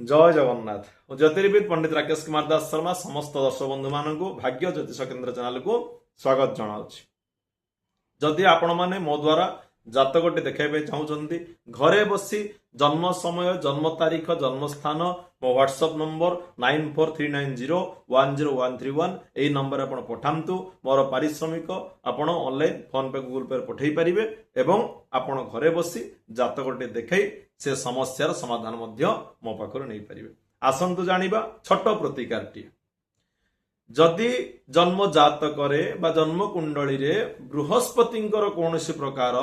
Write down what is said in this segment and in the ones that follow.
जय जगन्नाथ ज्योतिर्विद पंडित राकेश कुमार दास शर्मा समस्त दर्शक बंधु मान भाग्य ज्योतिष केन्द्र चैनल को स्वागत जनाऊँगी। जदि आपण मैंने मो द्वारा जातकटी देखा चाहते घरे बसी जन्म समय जन्म तारीख जन्म स्थान मो व्हाट्सएप नंबर 9439010131 यही नंबर आप पठातु मोर पारिश्रमिक आपण ऑनलाइन फोन पे गूगल पे पठेई पारिबे एवं आपण घरे बसी जातकटी देखाई से समस्यार समाधान मो पाखर नहीं पारिबे। आसंतु जानिबा छोट प्रतिकारटी जदि जन्म जातकरे बा जन्म कुंडली रे बृहस्पतिंकर कौनसी प्रकार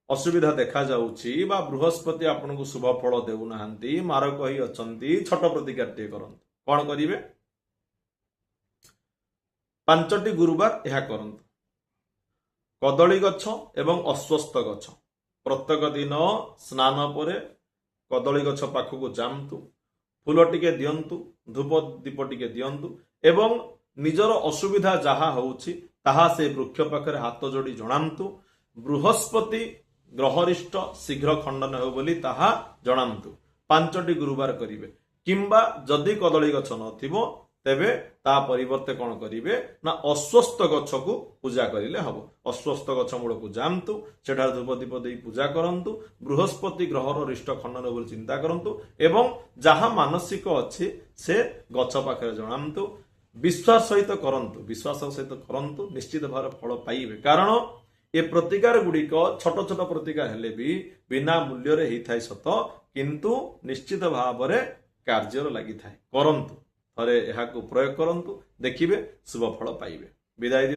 असुविधा देखा जाउछि बा बृहस्पति आपन को शुभ फल देउ नाहंती मारक ही अछंती छोट प्रतिकारटी करंतु कोन करिवे 5टी गुरुवार यह करंतु कदली गछ एवं अश्वस्थ गछ प्रत्येक दिन स्नान पर कदली गछ पाखक जामतु फूल टिके दियंतु धूप दीप टिके दियंतु एवं निजर असुविधा जहा होउछि ताहा से वृक्ष पाखरे हाथ जोड़ी जणांतु बृहस्पति ग्रहरिष्ठ शीघ्र खंडन हो बोली ताहा जणांतु 5टी गुरुवार करिवे किंबा जदि कदली गछ नथिबो तेबे ता परिवर्ते कौन करिवे ना अश्वस्थ गछ को पूजा करिले हबो। अश्वस्थ गछ मूल को जामतु सेठार धूप दीप देई पूजा करंतु बृहस्पति ग्रहर रिष्ट खंडन बोली चिंता करंतु एवं जहा मानसिक अछि से गछ पाखरे जणांतु विश्वास सहित करंतु निश्चित भाव फल पाइबे। कारण ये प्रतिकार गुड़िक छोट छोट प्रतिकार हेले भी बिना मूल्य रे हेई थाई सत किंतु निश्चित भाव रे कार्य लागि थाई करंतु थरे एहाकु प्रयोग करंतु देखिबे शुभ फल पाइबे। विदाय।